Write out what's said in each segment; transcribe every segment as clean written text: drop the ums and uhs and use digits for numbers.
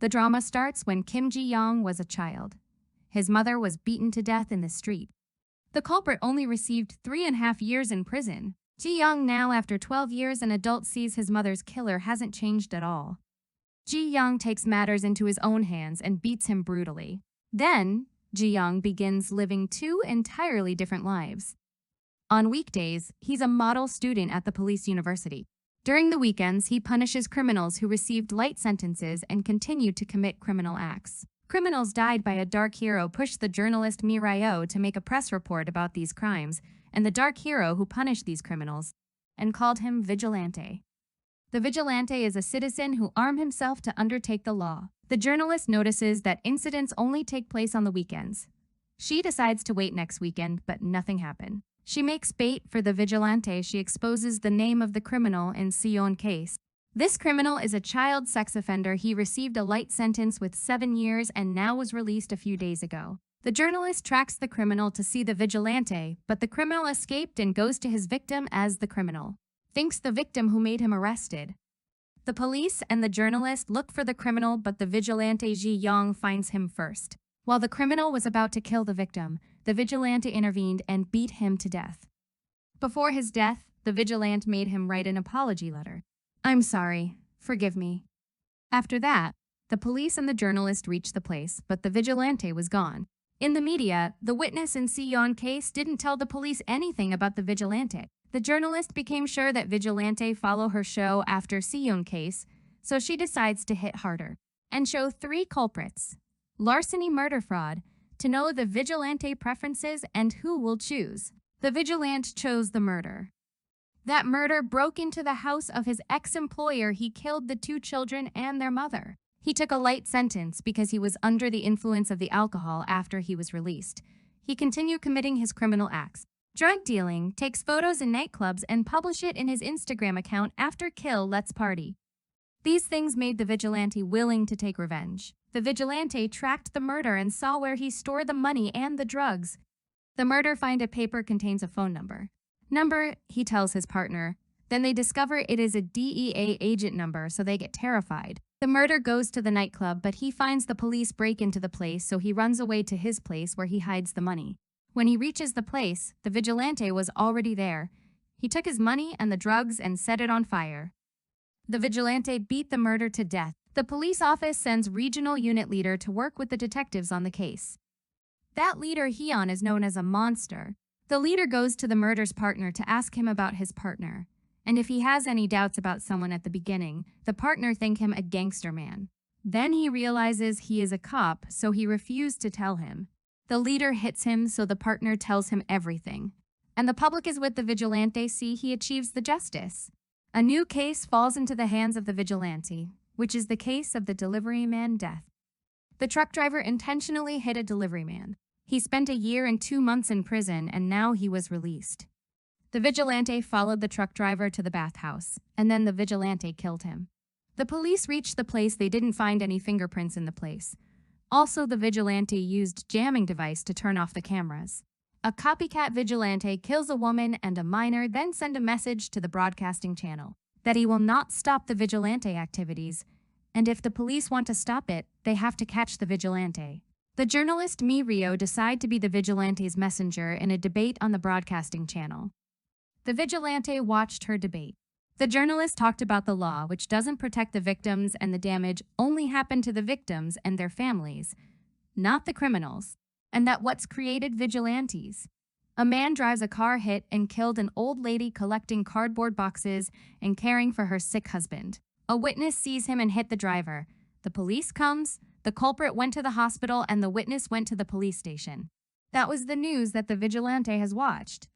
The drama starts when Kim Ji-young was a child. His mother was beaten to death in the street. The culprit only received 3.5 years in prison. Ji-young, now after 12 years an adult, sees his mother's killer hasn't changed at all. Ji-young takes matters into his own hands and beats him brutally. Then, Ji-young begins living 2 entirely different lives. On weekdays, he's a model student at the police university. During the weekends, he punishes criminals who received light sentences and continued to commit criminal acts. Criminals died by a dark hero pushed the journalist Mi Ryo to make a press report about these crimes, and the dark hero who punished these criminals, and called him Vigilante. The Vigilante is a citizen who armed himself to undertake the law. The journalist notices that incidents only take place on the weekends. She decides to wait next weekend, but nothing happened. She makes bait for the Vigilante. She exposes the name of the criminal in Seon case. This criminal is a child sex offender. He received a light sentence with 7 years and now was released a few days ago. The journalist tracks the criminal to see the Vigilante, but the criminal escaped and goes to his victim as the criminal. Thinks the victim who made him arrested. The police and the journalist look for the criminal, but the Vigilante Ji-young finds him first. While the criminal was about to kill the victim, the Vigilante intervened and beat him to death. Before his death, the Vigilante made him write an apology letter. "I'm sorry. Forgive me." After that, the police and the journalist reached the place, but the Vigilante was gone. In the media, the witness in Seon case didn't tell the police anything about the Vigilante. The journalist became sure that Vigilante follow her show after Seon case, so she decides to hit harder and show 3 culprits: larceny, murder, fraud, to know the Vigilante preferences and who will choose. The Vigilante chose the murder. That murder broke into the house of his ex-employer. He killed the 2 children and their mother. He took a light sentence because he was under the influence of the alcohol after he was released. He continued committing his criminal acts. Drug dealing, takes photos in nightclubs and publish it in his Instagram account after kill, let's party. These things made the Vigilante willing to take revenge. The Vigilante tracked the murder and saw where he stored the money and the drugs. The murder find a paper contains a phone number. He tells his partner. Then they discover it is a DEA agent number, so they get terrified. The murder goes to the nightclub, but he finds the police break into the place, so he runs away to his place where he hides the money. When he reaches the place, the Vigilante was already there. He took his money and the drugs and set it on fire. The Vigilante beat the murder to death. The police office sends regional unit leader to work with the detectives on the case. That leader, Hyun, is known as a monster. The leader goes to the murder's partner to ask him about his partner. And if he has any doubts about someone at the beginning, the partner thinks him a gangster man. Then he realizes he is a cop, so he refused to tell him. The leader hits him, so the partner tells him everything. And the public is with the Vigilante. See, he achieves the justice. A new case falls into the hands of the Vigilante, which is the case of the delivery man death. The truck driver intentionally hit a delivery man. He spent 1 year and 2 months in prison, and now he was released. The Vigilante followed the truck driver to the bathhouse, and then the Vigilante killed him. The police reached the place. They didn't find any fingerprints in the place. Also, the Vigilante used jamming device to turn off the cameras. A copycat Vigilante kills a woman and a minor, then send a message to the broadcasting channel that he will not stop the Vigilante activities, and if the police want to stop it, they have to catch the Vigilante. The journalist Mi Ryo decide to be the Vigilante's messenger in a debate on the broadcasting channel. The Vigilante watched her debate. The journalist talked about the law, which doesn't protect the victims, and the damage only happened to the victims and their families, not the criminals, and that what's created vigilantes. A man drives a car hit and killed an old lady collecting cardboard boxes and caring for her sick husband. A witness sees him and hit the driver. The police comes, the culprit went to the hospital, and the witness went to the police station. That was the news that the Vigilante has watched.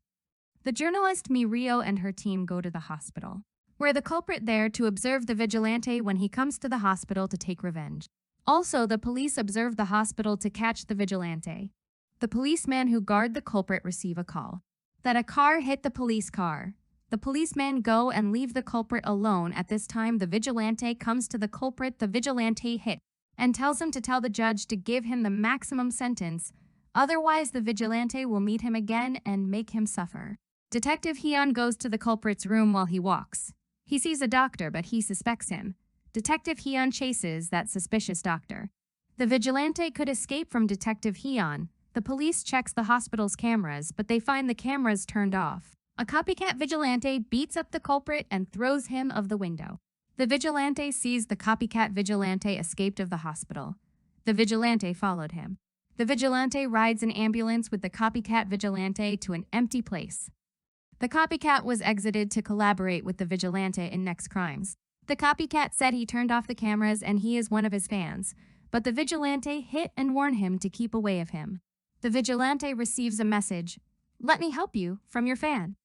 The journalist Mi Ryo and her team go to the hospital, where the culprit there to observe the Vigilante when he comes to the hospital to take revenge. Also, the police observe the hospital to catch the Vigilante. The policeman who guard the culprit receive a call that a car hit the police car. The policemen go and leave the culprit alone. At this time, the Vigilante comes to the culprit the Vigilante hit and tells him to tell the judge to give him the maximum sentence, otherwise the Vigilante will meet him again and make him suffer. Detective Hyun goes to the culprit's room while he walks. He sees a doctor, but he suspects him. Detective Hyun chases that suspicious doctor. The vigilante could escape from Detective Hyun. The police checks the hospital's cameras, but they find the cameras turned off. A copycat vigilante beats up the culprit and throws him of the window. The vigilante sees the copycat vigilante escaped of the hospital. The vigilante followed him. The vigilante rides an ambulance with the copycat vigilante to an empty place. The copycat was exited to collaborate with the vigilante in next crimes. The copycat said he turned off the cameras and he is one of his fans, but the vigilante hit and warned him to keep away of him. The vigilante receives a message, "Let me help you," from your fan.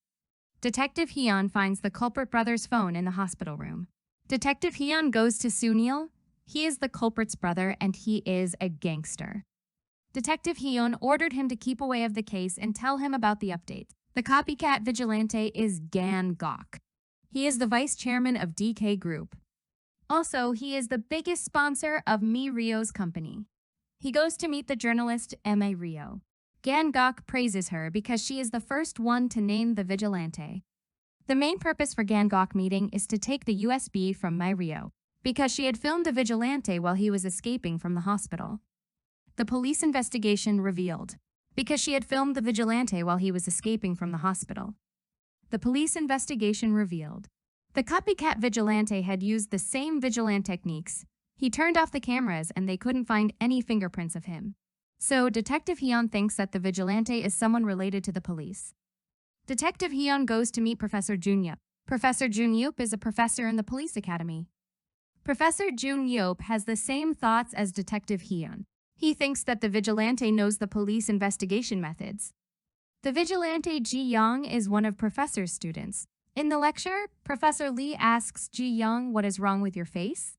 Detective Hyun finds the culprit brother's phone in the hospital room. Detective Hyun goes to Sunil. He is the culprit's brother and he is a gangster. Detective Hyun ordered him to keep away of the case and tell him about the updates. The copycat vigilante is Gan-gok. He is the vice chairman of DK Group. Also, he is the biggest sponsor of Mi Rio's company. He goes to meet the journalist Emma Rio. Gan-gok praises her because she is the first one to name the vigilante. The main purpose for Gan-gok meeting is to take the USB from Mi Rio, because she had filmed the vigilante while he was escaping from the hospital. The police investigation revealed, because she had filmed the vigilante while he was escaping from the hospital. The police investigation revealed, the copycat vigilante had used the same vigilante techniques. He turned off the cameras and they couldn't find any fingerprints of him. So Detective Hyun thinks that the vigilante is someone related to the police. Detective Hyun goes to meet Professor Jae-hyuk. Professor Jae-hyuk is a professor in the police academy. Professor Jae-hyuk has the same thoughts as Detective Hyun. He thinks that the vigilante knows the police investigation methods. The vigilante Ji-young is one of Professor's students. In the lecture, Professor Lee asks Ji-young what is wrong with your face?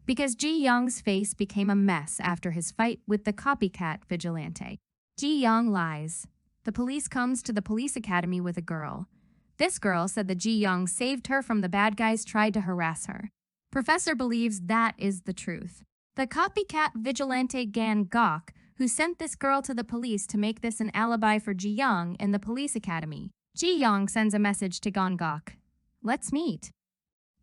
Because Ji-young's face became a mess after his fight with the copycat vigilante. Ji-young lies. The police comes to the police academy with a girl. This girl said that Ji-young saved her from the bad guys tried to harass her. Professor believes that is the truth. The copycat vigilante Gan-gok, who sent this girl to the police to make this an alibi for Ji-young in the police academy. Ji-young sends a message to Gan-gok. Let's meet.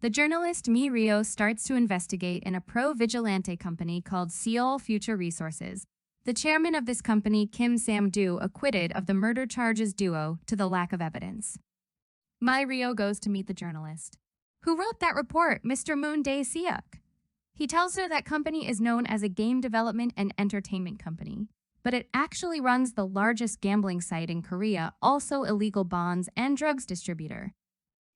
The journalist Mi Rio starts to investigate in a pro-vigilante company called Seoul Future Resources. The chairman of this company, Kim Sam-doo, acquitted of the murder charges due to the lack of evidence. Mi Rio goes to meet the journalist. Who wrote that report, Mr. Moon Jae-hyuk? He tells her that company is known as a game development and entertainment company, but it actually runs the largest gambling site in Korea, also illegal bonds and drugs distributor.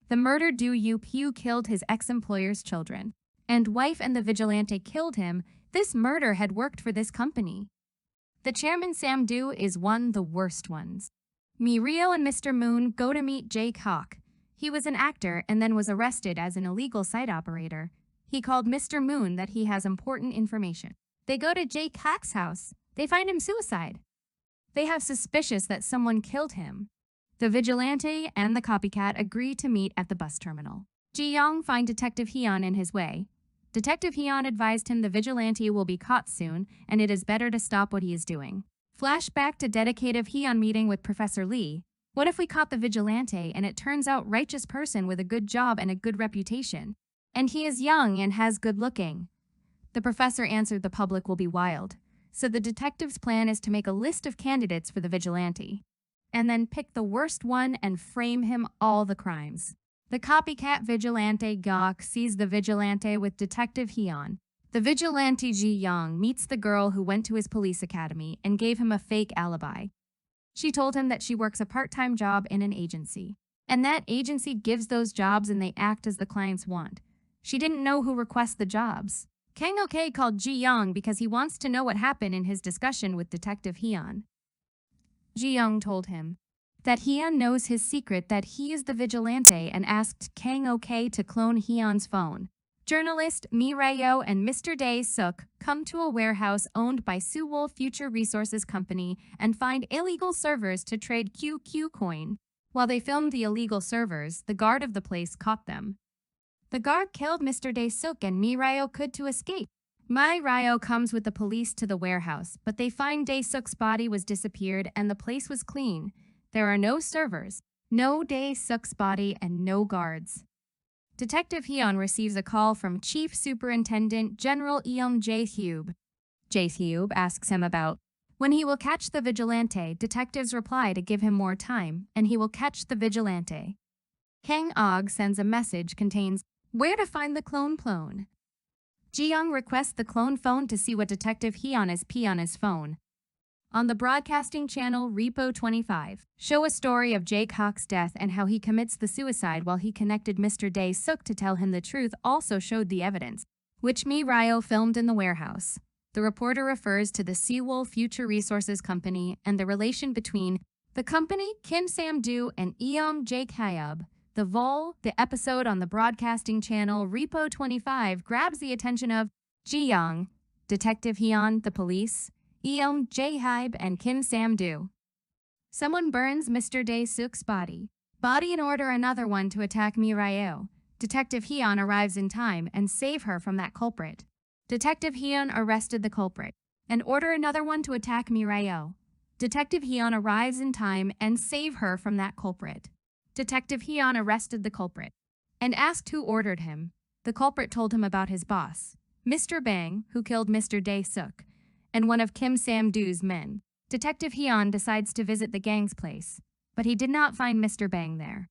The murdered jae-hyuk killed his ex-employer's children, and wife and the vigilante killed him. This murder had worked for this company. The chairman Sam-doo is one the worst ones. Mi Rio and Mr. Moon go to meet jae-hyuk. He was an actor and then was arrested as an illegal site operator. He called Mr. Moon that he has important information. They go to jae-hyuk's house. They find him suicide. They have suspicious that someone killed him. The vigilante and the copycat agree to meet at the bus terminal. Ji-young finds Detective Hyun in his way. Detective Hyun advised him the vigilante will be caught soon and it is better to stop what he is doing. Flashback to Detective Hyun meeting with Professor Lee. What if we caught the vigilante and it turns out righteous person with a good job and a good reputation? And he is young and has good looking. The professor answered the public will be wild. So the detective's plan is to make a list of candidates for the vigilante, and then pick the worst one and frame him all the crimes. The copycat vigilante Gok sees the vigilante with Detective Hyun. The vigilante Ji-young meets the girl who went to his police academy and gave him a fake alibi. She told him that she works a part-time job in an agency, and that agency gives those jobs and they act as the clients want. She didn't know who requests the jobs. Kang Ok called Ji-young because he wants to know what happened in his discussion with Detective Hyun. Ji-young told him that Hyun knows his secret that he is the vigilante and asked Kang Ok to clone Hyun's phone. Journalist Mi Rayo and Mr. Jae-hyuk come to a warehouse owned by Seoul Future Resources Company and find illegal servers to trade QQ coin. While they filmed the illegal servers, the guard of the place caught them. The guard killed Mr. Jae-hyuk and Mi Rayo could to escape. Mi Rayo comes with the police to the warehouse, but they find Jae-hyuk's body was disappeared and the place was clean. There are no servers, no Jae-hyuk's body, and no guards. Detective Hyun receives a call from Chief Superintendent General jae-hyuk. Jae-hyuk asks him about when he will catch the Vigilante. Detectives reply to give him more time, and he will catch the Vigilante. Kang-og sends a message contains where to find the clone. Ji-young requests the clone phone to see what Detective Hyun is on his phone. On the broadcasting channel Repo 25, show a story of jae-hyuk's death and how he commits the suicide while he connected Mr. Dae-suk to tell him the truth. Also showed the evidence, which Mi Ryo filmed in the warehouse. The reporter refers to the Seoul Future Resources Company and the relation between the company, Kim Sam-doo, and jae-hyuk. The episode on the broadcasting channel Repo 25 grabs the attention of Ji-young, Detective Hyun, the police, jae-hyuk, and Kim Sam-doo. Someone burns Mr. Dae-suk's body and order another one to attack Mi Ryo. Detective Hyun arrives in time and save her from that culprit. Detective Hyun arrested the culprit and order another one to attack Mi Ryo. Detective Hyun arrives in time and save her from that culprit. Detective Hyun arrested the culprit and asked who ordered him. The culprit told him about his boss, Mr. Bang, who killed Mr. Dae-suk, and one of Kim Sam-doo's men. Detective Hyun decides to visit the gang's place, but he did not find Mr. Bang there.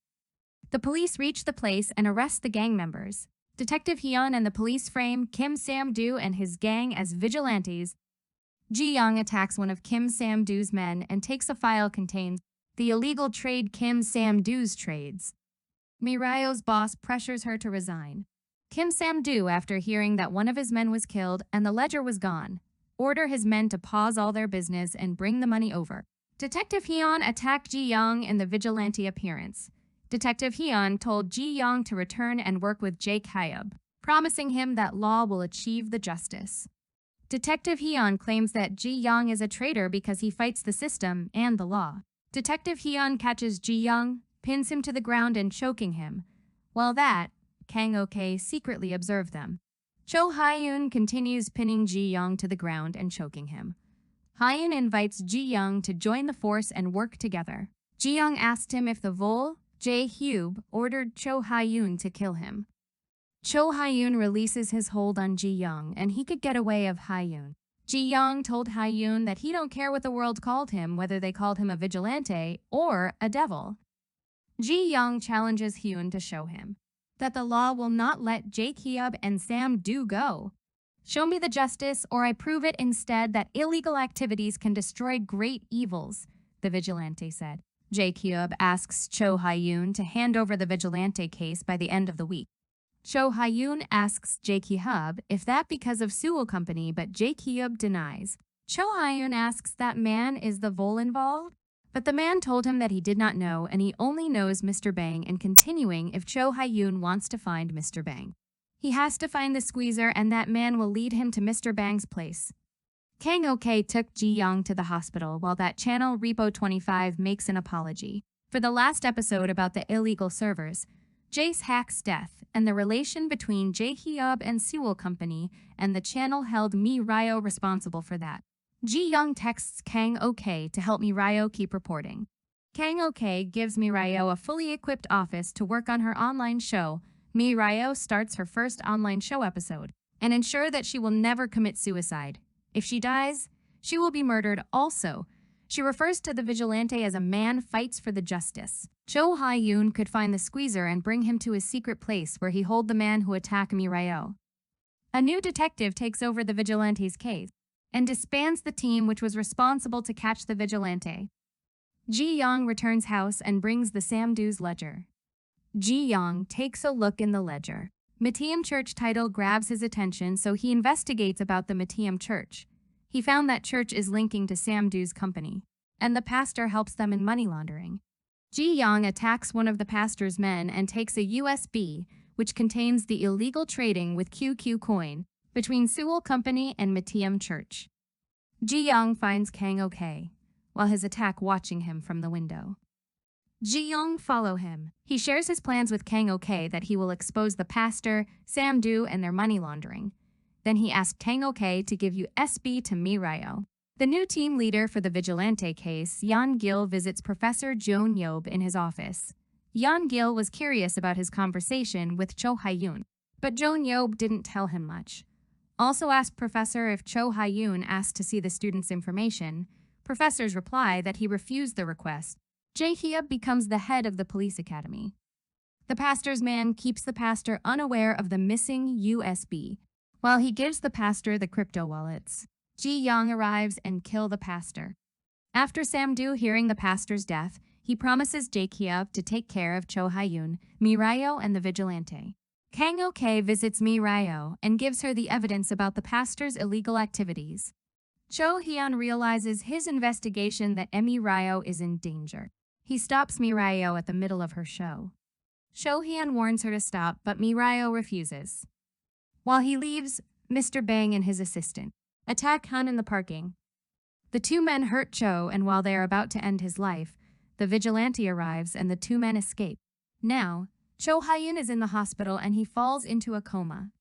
The police reach the place and arrest the gang members. Detective Hyun and the police frame Kim Sam-doo and his gang as vigilantes. Ji-young attacks one of Kim Sam-doo's men and takes a file containing the illegal trade Kim Sam-doo's trades. Mi Ryo's boss pressures her to resign. Kim Sam-doo, after hearing that one of his men was killed and the ledger was gone, order his men to pause all their business and bring the money over. Detective Hyun attacked Ji-young in the vigilante appearance. Detective Hyun told Ji-young to return and work with jae-hyuk, promising him that law will achieve the justice. Detective Hyun claims that Ji-young is a traitor because he fights the system and the law. Detective Hyun catches Ji-young, pins him to the ground and choking him. While that, Kang-ok secretly observed them. Cho Hyun continues pinning Ji-young to the ground and choking him. Hyun invites Ji-young to join the force and work together. Ji-young asked him if the Vol, jae-hyuk, ordered Cho Hyun to kill him. Cho Hyun releases his hold on Ji-young and he could get away of Hyun. Ji-young told Hyun that he don't care what the world called him, whether they called him a vigilante or a devil. Ji-young challenges Hyun to show him that the law will not let jae-hyuk and Sam-doo go. Show me the justice or I prove it instead that illegal activities can destroy great evils, the vigilante said. Jae-hyuk asks Cho Hyun to hand over the vigilante case by the end of the week. Cho Hyun asks Jae-hyuk if that because of Seoul Company, but Jae-hyuk denies. Cho Hyun asks that man is the Vol involved, but the man told him that he did not know and he only knows Mr. Bang, and continuing if Cho Hyun wants to find Mr. Bang, he has to find the squeezer and that man will lead him to Mr. Bang's place. Kang-ok took Ji-young to the hospital while that channel Repo 25 makes an apology for the last episode about the illegal servers, jae-hyuk's death, and the relation between jae-hyuk and Seoul Company, and the channel held Mi Ryo responsible for that. Ji-young texts Kang-ok to help Mi Ryo keep reporting. Kang-ok gives Mi Ryo a fully equipped office to work on her online show. Mi Ryo starts her first online show episode and ensure that she will never commit suicide. If she dies, she will be murdered also. She refers to the vigilante as a man fights for the justice. Cho Hyun could find the squeezer and bring him to his secret place where he hold the man who attacked Mi Ryo. A new detective takes over the vigilante's case and disbands the team which was responsible to catch the vigilante. Ji-young returns house and brings the Sam-doo's ledger. Ji-young takes a look in the ledger. Matiam Church title grabs his attention, so he investigates about the Matiam Church. He found that church is linking to Sam-doo's company, and the pastor helps them in money laundering. Ji-young attacks one of the pastor's men and takes a USB, which contains the illegal trading with QQ coin between Seoul Company and Matiam Church. Ji-young finds Kang-ok, while his attack watching him from the window. Ji-young follow him. He shares his plans with Kang-ok that he will expose the pastor, Sam-doo, and their money laundering. Then he asks Kang-ok to give USB to Mi Ryo. The new team leader for the Vigilante case, Yeon-gil, visits Professor Jeon-yob in his office. Yeon-gil was curious about his conversation with Cho Hyun, but Jeon-yeob didn't tell him much. Also asked Professor if Cho Hyun asked to see the student's information. Professor's reply that he refused the request. Jae-hyuk becomes the head of the police academy. The pastor's man keeps the pastor unaware of the missing USB, while he gives the pastor the crypto wallets. Ji-young arrives and kills the pastor. After Samdu hearing the pastor's death, he promises Jae-hyuk to take care of Cho Hyun, Mirayo, and the Vigilante. Kang Ok visits Mirayo and gives her the evidence about the pastor's illegal activities. Cho Hyun realizes his investigation that Mirayo is in danger. He stops Mirayo at the middle of her show. Cho Hyun warns her to stop, but Mirayo refuses. While he leaves, Mr. Bang and his assistant attack Han in the parking. The two men hurt Cho, and while they are about to end his life, the vigilante arrives and the two men escape. Now, Cho Hyun is in the hospital and he falls into a coma.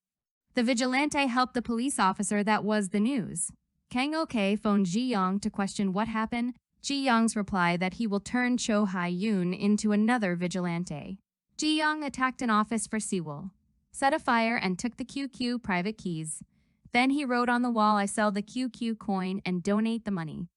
The vigilante helped the police officer that was the news. Kang Ok phoned Ji-young to question what happened. Ji-young's reply that he will turn Cho Hyun into another vigilante. Ji-young attacked an office for Sewell, set a fire and took the QQ private keys. Then he wrote on the wall, "I sell the QQ coin and donate the money."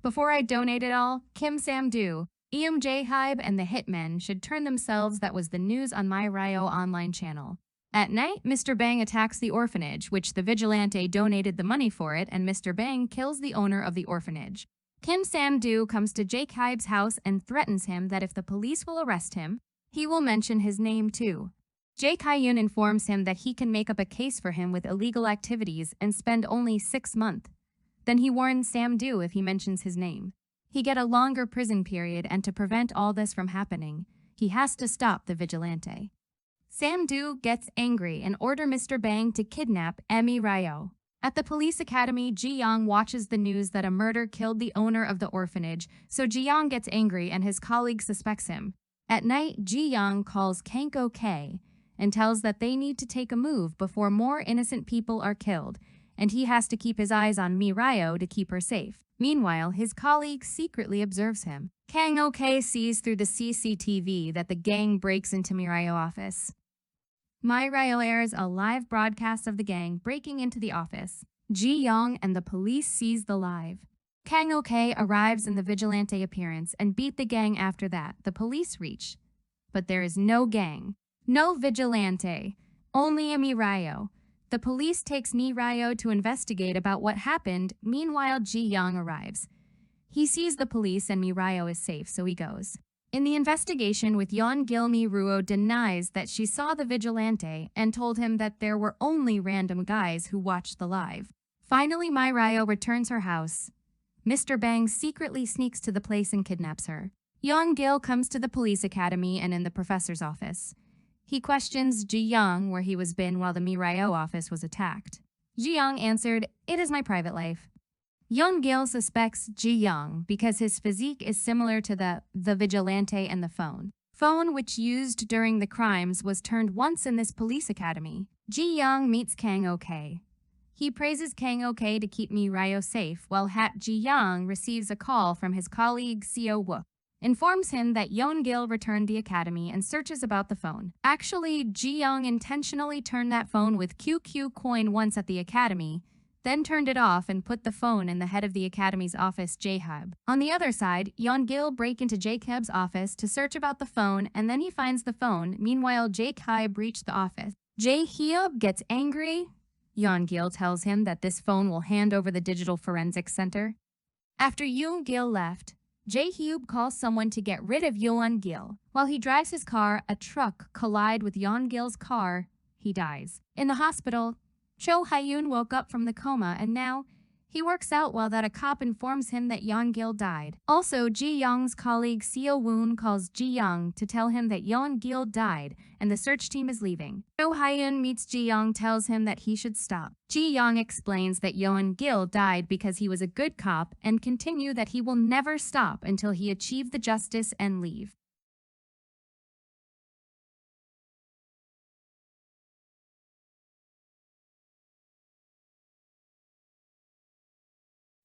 Before I donate it all, Kim Sam-doo, Jae-hyuk, and the hitmen should turn themselves. That was the news on my Ryo online channel. At night, Mr. Bang attacks the orphanage, which the vigilante donated the money for it, and Mr. Bang kills the owner of the orphanage. Kim Sam-doo comes to Jae-hyuk's house and threatens him that if the police will arrest him, he will mention his name too. Jae-hyuk informs him that he can make up a case for him with illegal activities and spend only 6 months. Then he warns Sam-doo if he mentions his name. He get a longer prison period, and to prevent all this from happening, he has to stop the vigilante. Sam-doo gets angry and orders Mr. Bang to kidnap Emi Ryo. At the police academy, Ji-young watches the news that a murder killed the owner of the orphanage, so Ji-young gets angry and his colleague suspects him. At night, Ji-young calls Kang Ok and tells that they need to take a move before more innocent people are killed, and he has to keep his eyes on Mirayo to keep her safe. Meanwhile, his colleague secretly observes him. Kang Ok sees through the CCTV that the gang breaks into Mirayo office. Mirayo airs a live broadcast of the gang breaking into the office. Ji-young and the police seize the live. Kang Ok arrives in the vigilante appearance and beat the gang. After that, the police reach. But there is no gang, no vigilante, only a Mirayo. The police takes Mirayo to investigate about what happened. Meanwhile, Ji-young arrives. He sees the police and Mirayo is safe, so he goes. In the investigation with Yeon-gil, Miruo denies that she saw the vigilante and told him that there were only random guys who watched the live. Finally, Mirayo returns her house. Mr. Bang secretly sneaks to the place and kidnaps her. Yeon-gil comes to the police academy and in the professor's office. He questions Ji-young where he was been while the Mirayo office was attacked. Ji-young answered, "It is my private life." Yeon-gil suspects Ji-young because his physique is similar to the vigilante, and the phone which used during the crimes was turned once in this police academy. Ji-young meets Kang Ok. He praises Kang Ok to keep Mirayo safe, while Ji-young receives a call from his colleague Seo-wook. Informs him that Yeon-gil returned the academy and searches about the phone. Actually, Ji-young intentionally turned that phone with QQ coin once at the academy, then turned it off and put the phone in the head of the academy's office, Jae-hyuk. On the other side, Yeon-gil break into Jae-hyuk's office to search about the phone, and then he finds the phone. Meanwhile, Jae-hyuk breached the office. Jae-hyuk gets angry. Yeon-gil tells him that this phone will hand over the digital forensics center. After Yeon-gil left, Jae-hyuk calls someone to get rid of Yeon-gil. While he drives his car, a truck collides with Yeon-gil's car. He dies. In the hospital, Cho Hyun woke up from the coma and now he works out while that a cop informs him that Yeon-gil died. Also, Ji-young's colleague Seo-woon calls Ji-young to tell him that Yeon-gil died and the search team is leaving. Cho Hyun meets Ji-young, tells him that he should stop. Ji-young explains that Yeon-gil died because he was a good cop and continue that he will never stop until he achieve the justice and leave.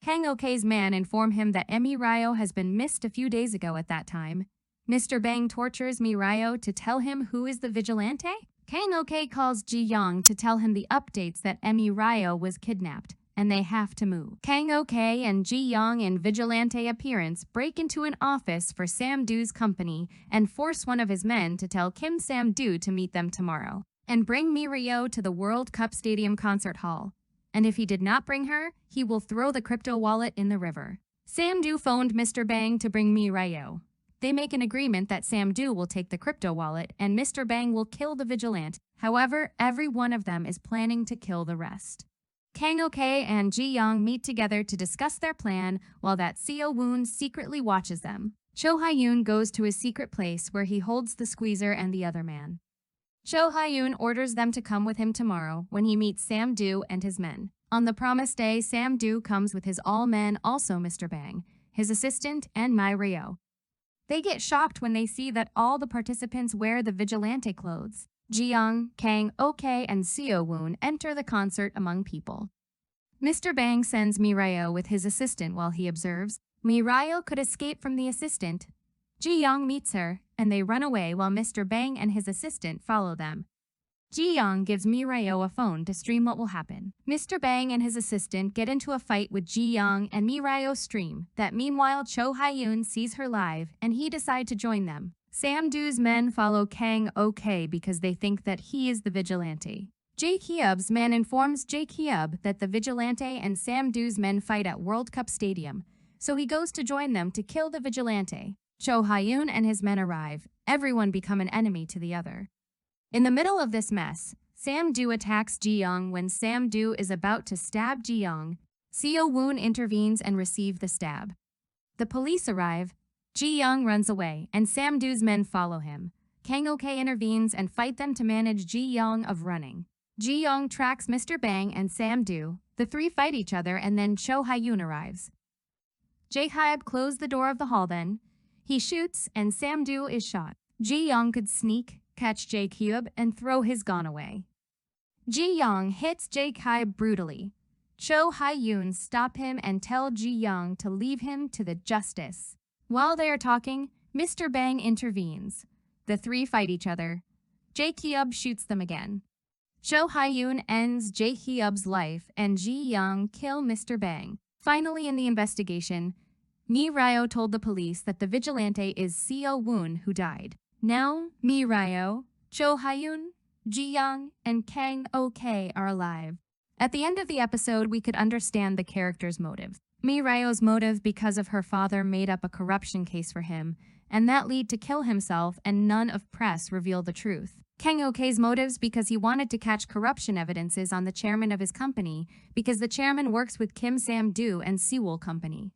Kang Ok's man inform him that Emi Ryo has been missed a few days ago. At that time, Mr. Bang tortures Mirio to tell him who is the Vigilante. Kang Ok calls Ji-young to tell him the updates that Mirio was kidnapped, and they have to move. Kang Ok and Ji-young in Vigilante appearance break into an office for Sam-doo's company and force one of his men to tell Kim Sam-doo to meet them tomorrow and bring Mirio to the World Cup Stadium concert hall. And if he did not bring her, he will throw the crypto wallet in the river. Sam-doo phoned Mr. Bang to bring Mirio. They make an agreement that Sam-doo will take the crypto wallet and Mr. Bang will kill the Vigilante. However, every one of them is planning to kill the rest. Kang Ok and Ji-young meet together to discuss their plan while that Seo-woon secretly watches them. Cho Hyun goes to his secret place where he holds the squeezer and the other man. Cho Hyun orders them to come with him tomorrow when he meets Sam-doo and his men. On the promised day, Sam-doo comes with his all-men, also Mr. Bang, his assistant, and Mirio. They get shocked when they see that all the participants wear the Vigilante clothes. Ji-young, Kang Ok, and Seo-woon enter the concert among people. Mr. Bang sends Mirio with his assistant while he observes. Mirio could escape from the assistant. Ji-young meets her, and they run away while Mr. Bang and his assistant follow them. Ji-young gives Mirio a phone to stream what will happen. Mr. Bang and his assistant get into a fight with Ji-young and Mirio stream that meanwhile Cho Hyun sees her live and he decides to join them. Sam-doo's men follow Kang Ok because they think that he is the Vigilante. Jae-hyuk's man informs Jae-hyuk that the Vigilante and Sam-doo's men fight at World Cup Stadium, so he goes to join them to kill the Vigilante. Cho Hyun and his men arrive. Everyone become an enemy to the other. In the middle of this mess, Sam-doo attacks Ji-young when Sam-doo is about to stab Ji-young. Seo-woon intervenes and receives the stab. The police arrive. Ji-young runs away, and Sam-doo's men follow him. Kang Ok intervenes and fight them to manage Ji-young of running. Ji-young tracks Mr. Bang and Sam-doo. The three fight each other, and then Cho Hyun arrives. Jae-hyuk closed the door of the hall then. He shoots, and Sam-doo is shot. Ji-young could sneak, catch Jae-hyuk, and throw his gun away. Ji-young hits Jae-hyuk brutally. Cho Hyun stop him and tell Ji-young to leave him to the justice. While they are talking, Mr. Bang intervenes. The three fight each other. Jae-hyuk shoots them again. Cho Hyun ends Jae-hyuk's life and Ji-young kill Mr. Bang. Finally, in the investigation, Mirio told the police that the Vigilante is Seo-woon who died. Now, Mirio, Cho Hyun, Ji-young, and Kang Ok are alive. At the end of the episode, we could understand the character's motive. Mirio's motive because of her father made up a corruption case for him, and that lead to kill himself and none of press reveal the truth. Kang Ok's motives because he wanted to catch corruption evidences on the chairman of his company because the chairman works with Kim Sam-doo and Sewol Company.